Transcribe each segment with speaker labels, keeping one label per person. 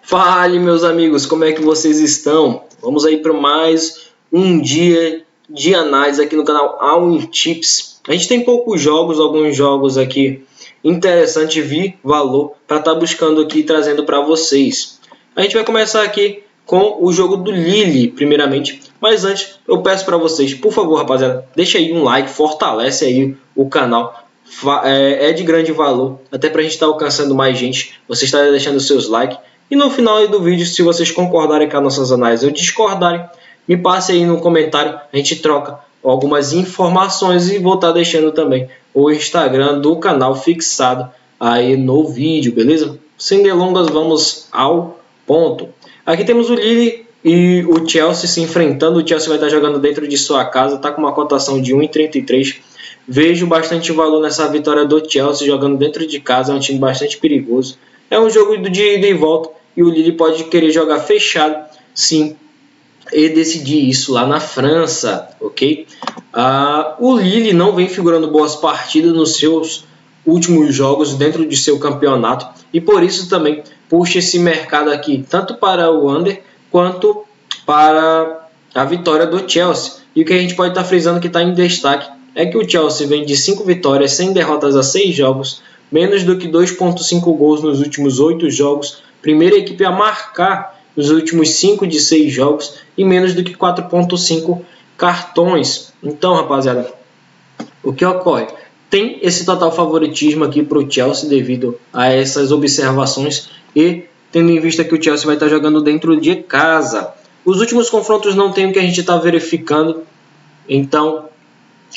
Speaker 1: Fale, meus amigos, como é que vocês estão? Vamos aí para mais um dia de análise aqui no canal All In Tips. A gente tem poucos jogos, alguns jogos aqui interessantes, vi valor para estar buscando aqui e trazendo para vocês. A gente vai começar aqui com o jogo do Lille, primeiramente. Mas antes, eu peço para vocês, por favor, rapaziada, deixa aí um like, fortalece aí o canal. É de grande valor, até para a gente estar alcançando mais gente. Você está deixando seus likes. E no final do vídeo, se vocês concordarem com as nossas análises ou discordarem, me passe aí no comentário, a gente troca algumas informações e vou estar deixando também o Instagram do canal fixado aí no vídeo, beleza? Sem delongas, vamos ao ponto. Aqui temos o Lille e o Chelsea se enfrentando. O Chelsea vai estar jogando dentro de sua casa, está com uma cotação de 1,33. Vejo bastante valor nessa vitória do Chelsea jogando dentro de casa, é um time bastante perigoso. É um jogo de ida e volta e o Lille pode querer jogar fechado, sim, e decidir isso lá na França, ok? O Lille não vem figurando boas partidas nos seus últimos jogos dentro de seu campeonato e por isso também puxa esse mercado aqui, tanto para o under quanto para a vitória do Chelsea. E o que a gente pode estar frisando que está em destaque é que o Chelsea vem de 5 vitórias, 100 derrotas a 6 jogos, menos do que 2,5 gols nos últimos 8 jogos, primeira equipe a marcar nos últimos 5 de 6 jogos e menos do que 4,5 cartões. Então, rapaziada, o que ocorre? Tem esse total favoritismo aqui para o Chelsea devido a essas observações e tendo em vista que o Chelsea vai estar jogando dentro de casa. Os últimos confrontos não tem o que a gente está verificando, então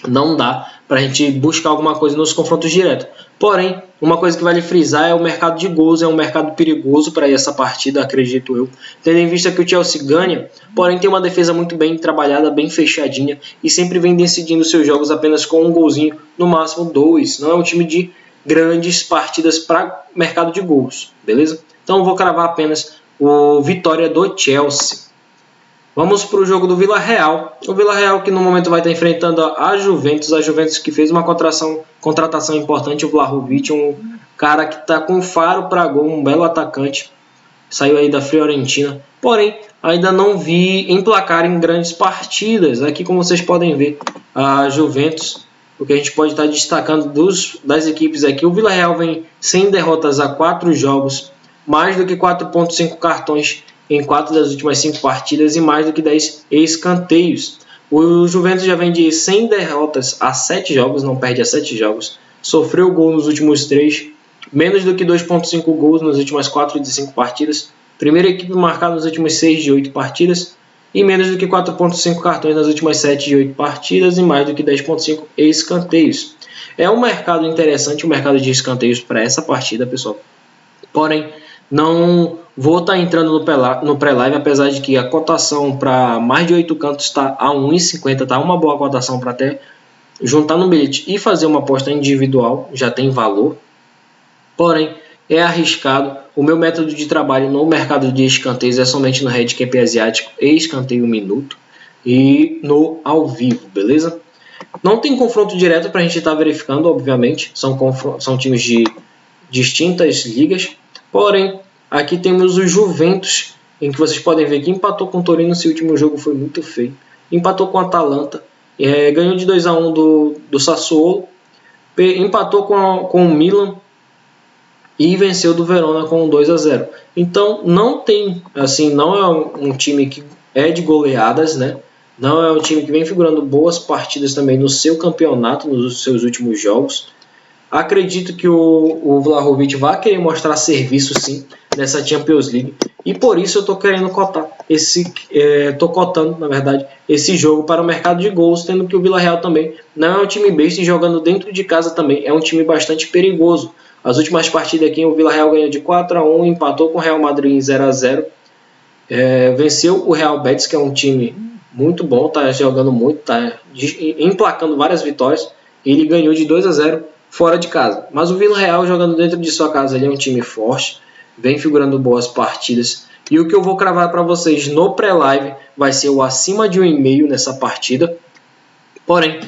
Speaker 1: não dá para a gente buscar alguma coisa nos confrontos diretos. Porém, uma coisa que vale frisar é o mercado de gols, é um mercado perigoso para essa partida, acredito eu. Tendo em vista que o Chelsea ganha, porém tem uma defesa muito bem trabalhada, bem fechadinha e sempre vem decidindo seus jogos apenas com um golzinho, no máximo 2. Não é um time de grandes partidas para mercado de gols, beleza? Então eu vou cravar apenas o vitória do Chelsea. Vamos para o jogo do Villarreal. O Villarreal que no momento vai estar enfrentando a Juventus que fez uma contratação importante, o Vlahovic, um cara que está com faro para gol, um belo atacante, saiu aí da Fiorentina, porém ainda não vi emplacar em grandes partidas. Aqui, como vocês podem ver, a Juventus, o que a gente pode estar destacando das equipes aqui, o Villarreal vem sem derrotas a 4 jogos, mais do que 4,5 cartões em 4 das últimas 5 partidas e mais do que 10 escanteios. O Juventus já vem de 100 derrotas a 7 jogos, não perde a 7 jogos. Sofreu gol nos últimos 3, menos do que 2,5 gols nas últimas 4 de 5 partidas. Primeira equipe marcada nos últimos 6 de 8 partidas. E menos do que 4,5 cartões nas últimas 7 de 8 partidas e mais do que 10,5 escanteios. É um mercado interessante, um mercado de escanteios para essa partida, pessoal. Porém, não vou estar entrando no pré-live, apesar de que a cotação para mais de 8 cantos está a 1,50, tá uma boa cotação para até juntar no bilhete e fazer uma aposta individual, já tem valor. Porém, é arriscado. O meu método de trabalho no mercado de escanteios é somente no handicap asiático e escanteio minuto e no ao vivo, beleza? Não tem confronto direto para a gente estar verificando, obviamente, são times de distintas ligas. Porém, aqui temos o Juventus, em que vocês podem ver que empatou com o Torino, esse último jogo foi muito feio. Empatou com o Atalanta, ganhou de 2-1 do Sassuolo, empatou com o Milan e venceu do Verona com 2-0. Então, não é um time que é de goleadas, né? Não é um time que vem figurando boas partidas também no seu campeonato, nos seus últimos jogos. Acredito que o Vlahovic vai querer mostrar serviço sim nessa Champions League e por isso eu estou querendo cotar estou cotando, na verdade, esse jogo para o mercado de gols, tendo que o Villarreal também não é um time besta e jogando dentro de casa também é um time bastante perigoso. As últimas partidas aqui o Villarreal ganhou de 4-1, empatou com o Real Madrid em 0-0, venceu o Real Betis, que é um time muito bom, está jogando muito, está emplacando várias vitórias, e ele ganhou de 2-0 fora de casa. Mas o Villarreal jogando dentro de sua casa, ele é um time forte, vem figurando boas partidas. E o que eu vou cravar para vocês no pré-live vai ser o acima de 1,5 nessa partida. Porém,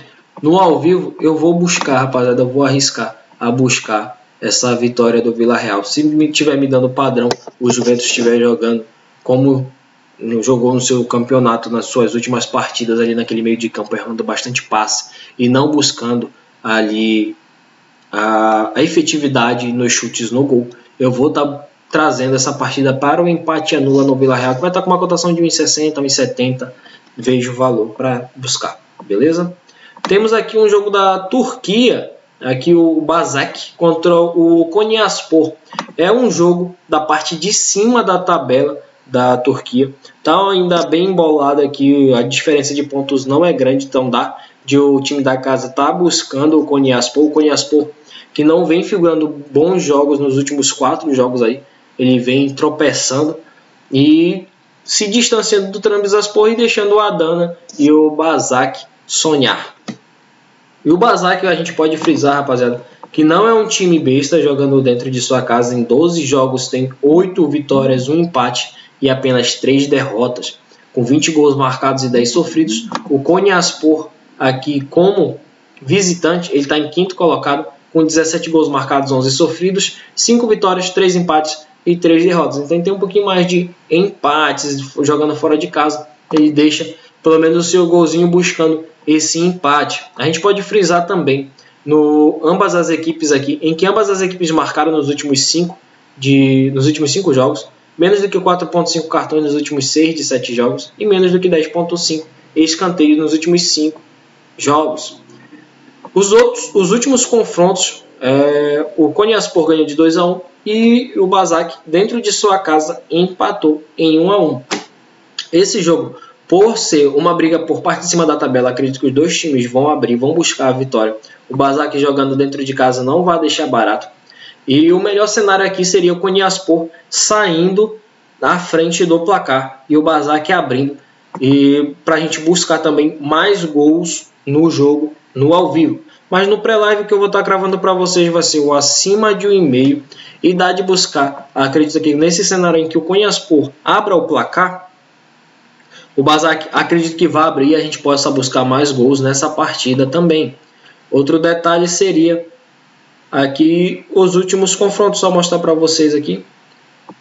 Speaker 1: no ao vivo eu vou buscar, rapaziada, eu vou arriscar a buscar essa vitória do Villarreal. Se estiver me dando padrão, o Juventus estiver jogando como jogou no seu campeonato, nas suas últimas partidas ali naquele meio de campo, errando bastante passe e não buscando ali a efetividade nos chutes no gol, eu vou estar trazendo essa partida para o empate anula no Villarreal, que vai estar com uma cotação de 1,60, 1,70, vejo o valor para buscar, beleza? Temos aqui um jogo da Turquia, aqui o Başak contra o Konyaspor. É um jogo da parte de cima da tabela da Turquia. Tá ainda bem embolado aqui, a diferença de pontos não é grande, então dá de o time da casa tá buscando o Konyaspor que não vem figurando bons jogos nos últimos 4 jogos aí. Ele vem tropeçando e se distanciando do Trabzonspor e deixando o Adana e o Başak sonhar. E o Başak a gente pode frisar, rapaziada, que não é um time besta, jogando dentro de sua casa. Em 12 jogos tem 8 vitórias, 1 empate e apenas 3 derrotas, com 20 gols marcados e 10 sofridos. O Konyaspor aqui como visitante, ele está em 5º colocado, com 17 gols marcados, 11 sofridos, 5 vitórias, 3 empates e 3 derrotas. Então tem um pouquinho mais de empates jogando fora de casa. Ele deixa pelo menos o seu golzinho buscando esse empate. A gente pode frisar também ambas as equipes aqui, em que ambas as equipes marcaram nos últimos 5 jogos, menos do que 4.5 cartões nos últimos 6 de 7 jogos e menos do que 10.5 escanteios nos últimos 5 jogos. Os últimos confrontos, o Konyaspor ganhou de 2-1 e o Başak, dentro de sua casa, empatou em 1-1. Esse jogo, por ser uma briga por parte de cima da tabela, acredito que os dois times vão buscar a vitória. O Başak jogando dentro de casa não vai deixar barato. E o melhor cenário aqui seria o Konyaspor saindo na frente do placar e o Başak abrindo, e para a gente buscar também mais gols no jogo, no ao vivo. Mas no pré-live que eu vou estar gravando para vocês vai ser o acima de 1,5 e dá de buscar. Acredito que nesse cenário em que o Konyaspor abra o placar, o Başak acredito que vai abrir e a gente possa buscar mais gols nessa partida também. Outro detalhe seria aqui os últimos confrontos, só mostrar para vocês aqui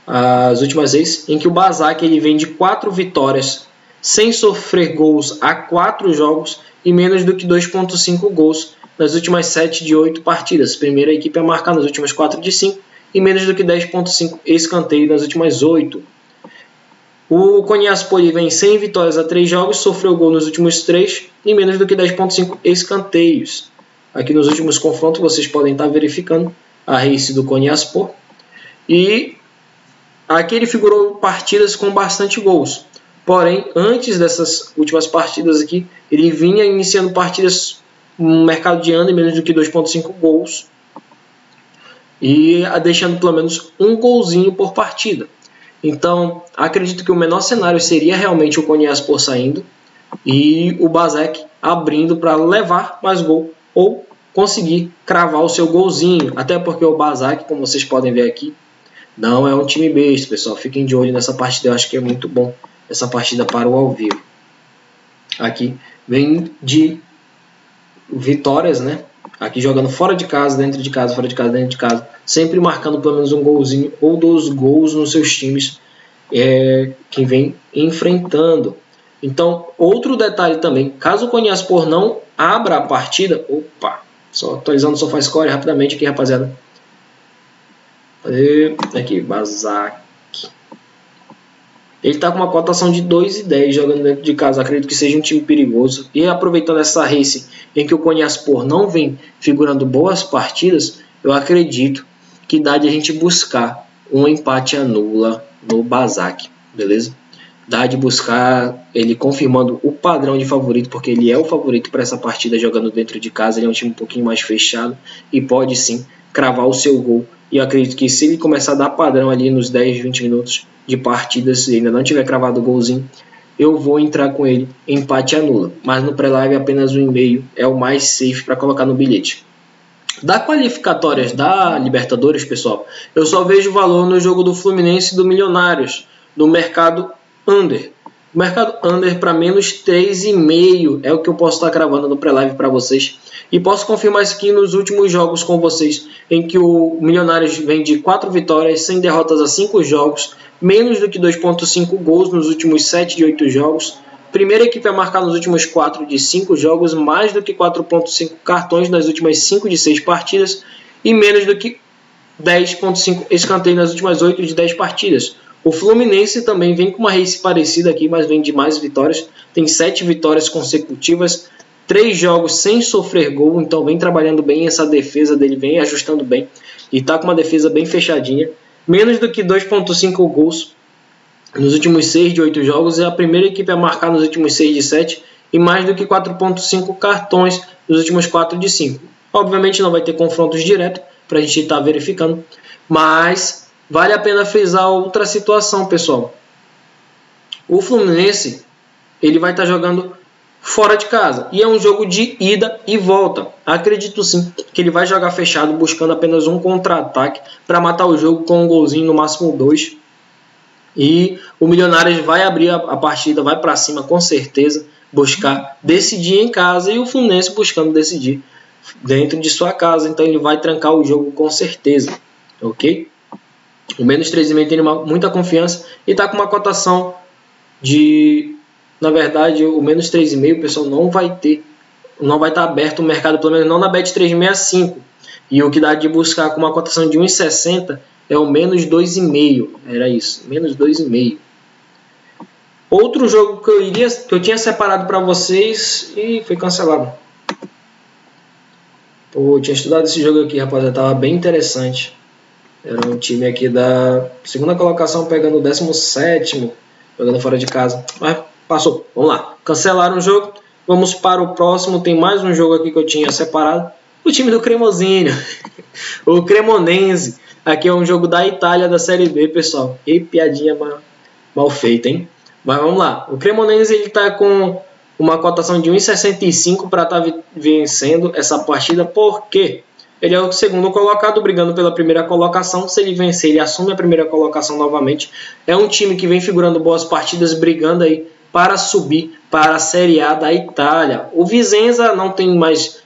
Speaker 1: as últimas vezes em que o Başak ele vem de 4 vitórias sem sofrer gols a 4 jogos e menos do que 2.5 gols nas últimas 7 de 8 partidas. Primeira equipe a marcar nas últimas 4 de 5 e menos do que 10.5 escanteio nas últimas 8. O Konyaspor vem sem vitórias a 3 jogos, sofreu gol nos últimos 3 e menos do que 10.5 escanteios. Aqui nos últimos confrontos vocês podem estar verificando a race do Konyaspor. E aqui ele figurou partidas com bastante gols. Porém, antes dessas últimas partidas aqui, ele vinha iniciando partidas no mercado de ano em menos do que 2.5 gols. E deixando pelo menos um golzinho por partida. Então, acredito que o menor cenário seria realmente o Konyaspor saindo e o Başak abrindo para levar mais gol ou conseguir cravar o seu golzinho. Até porque o Başak, como vocês podem ver aqui, não é um time besta, pessoal. Fiquem de olho nessa partida, eu acho que é muito bom essa partida para o ao vivo. Aqui vem de vitórias, né? Aqui jogando fora de casa, dentro de casa, fora de casa, dentro de casa, sempre marcando pelo menos um golzinho ou 2 gols nos seus times que vem enfrentando. Então, outro detalhe também, caso o Konyaspor não abra a partida, só atualizando o SofaScore rapidamente aqui, rapaziada. Aqui, Başak. Ele está com uma cotação de 2,10 jogando dentro de casa. Acredito que seja um time perigoso. E aproveitando essa race em que o Konyaspor não vem figurando boas partidas, eu acredito que dá de a gente buscar um empate anula no Başak, beleza? Dá de buscar ele confirmando o padrão de favorito, porque ele é o favorito para essa partida jogando dentro de casa. Ele é um time um pouquinho mais fechado e pode sim cravar o seu gol. E eu acredito que se ele começar a dar padrão ali nos 10, 20 minutos de partida, se ainda não tiver cravado o golzinho, eu vou entrar com ele empate anula. Mas no pré-live apenas 1,5 é o mais safe para colocar no bilhete. Da qualificatórias da Libertadores, pessoal, eu só vejo valor no jogo do Fluminense e do Milionários, no mercado under. O mercado under para menos 3,5 é o que eu posso estar gravando no pré-live para vocês. E posso confirmar isso aqui nos últimos jogos com vocês, em que o Milionários vem de 4 vitórias, 100 derrotas a 5 jogos, menos do que 2,5 gols nos últimos 7 de 8 jogos. Primeira equipe a marcar nos últimos 4 de 5 jogos, mais do que 4,5 cartões nas últimas 5 de 6 partidas e menos do que 10,5 escanteios nas últimas 8 de 10 partidas. O Fluminense também vem com uma race parecida aqui, mas vem de mais vitórias. Tem 7 vitórias consecutivas, 3 jogos sem sofrer gol, então vem trabalhando bem essa defesa dele, vem ajustando bem. E está com uma defesa bem fechadinha. Menos do que 2,5 gols nos últimos 6 de 8 jogos. É a primeira equipe a marcar nos últimos 6 de 7. E mais do que 4,5 cartões nos últimos 4 de 5. Obviamente não vai ter confrontos diretos para a gente estar verificando. Mas vale a pena frisar outra situação, pessoal. O Fluminense ele vai estar jogando fora de casa. E é um jogo de ida e volta. Acredito sim que ele vai jogar fechado, buscando apenas um contra-ataque para matar o jogo com um golzinho, no máximo 2. E o Milionários vai abrir a partida, vai para cima com certeza, buscar decidir em casa. E o Fluminense buscando decidir dentro de sua casa. Então ele vai trancar o jogo com certeza. Ok? O menos 3,5 tem muita confiança e está com uma cotação de... Na verdade, o menos 3,5, pessoal, não vai estar aberto o mercado, pelo menos não na Bet365. E o que dá de buscar com uma cotação de 1,60 é o menos 2,5. Era isso, menos 2,5. Outro jogo que eu tinha separado para vocês e foi cancelado. Pô, eu tinha estudado esse jogo aqui, rapaziada, tava bem interessante. Era um time aqui da segunda colocação pegando o 17º, jogando fora de casa. Mas passou, vamos lá. Cancelaram o jogo, vamos para o próximo. Tem mais um jogo aqui que eu tinha separado. O time do Cremosinho, o Cremonense. Aqui é um jogo da Itália, da Série B, pessoal. E piadinha mal feita, hein? Mas vamos lá. O Cremonense ele tá com uma cotação de 1,65 para estar vencendo essa partida. Por quê? Ele é o segundo colocado, brigando pela primeira colocação. Se ele vencer, ele assume a primeira colocação novamente. É um time que vem figurando boas partidas, brigando aí para subir para a Série A da Itália. O Vicenza não tem mais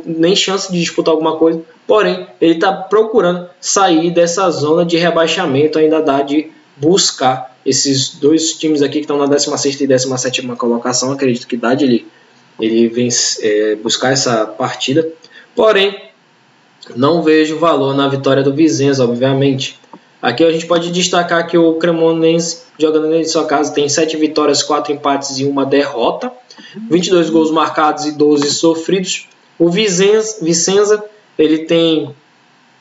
Speaker 1: nem chance de disputar alguma coisa, porém, ele está procurando sair dessa zona de rebaixamento. Ainda dá de buscar esses dois times aqui que estão na 16ª e 17ª colocação. Acredito que dá de ele buscar essa partida, porém, não vejo valor na vitória do Vicenza, obviamente. Aqui a gente pode destacar que o Cremonense, jogando em sua casa, tem 7 vitórias, 4 empates e 1 derrota. 22 gols marcados e 12 sofridos. O Vicenza ele tem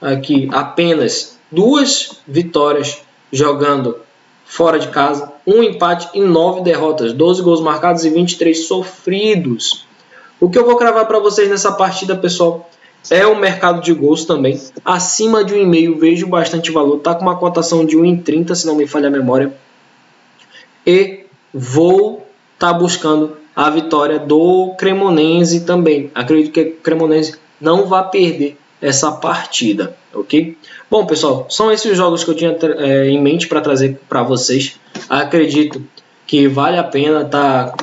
Speaker 1: aqui apenas 2 vitórias jogando fora de casa, 1 empate e 9 derrotas. 12 gols marcados e 23 sofridos. O que eu vou cravar para vocês nessa partida, pessoal, é o mercado de gols também. Acima de 1,5 vejo bastante valor. Está com uma cotação de 1,30, se não me falha a memória. E vou estar buscando a vitória do Cremonense também. Acredito que o Cremonense não vai perder essa partida, ok? Bom, pessoal, são esses os jogos que eu tinha em mente para trazer para vocês. Acredito que vale a pena estar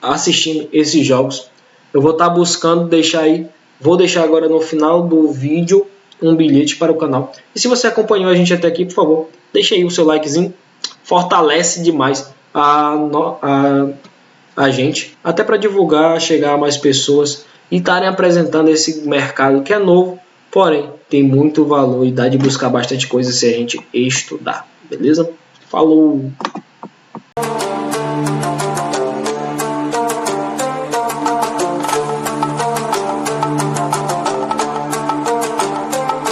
Speaker 1: assistindo esses jogos. Eu vou estar buscando deixar aí. Vou deixar agora no final do vídeo um bilhete para o canal. E se você acompanhou a gente até aqui, por favor, deixa aí o seu likezinho. Fortalece demais a gente. Até para divulgar, chegar a mais pessoas e estarem apresentando esse mercado que é novo. Porém, tem muito valor e dá de buscar bastante coisa se a gente estudar. Beleza? Falou!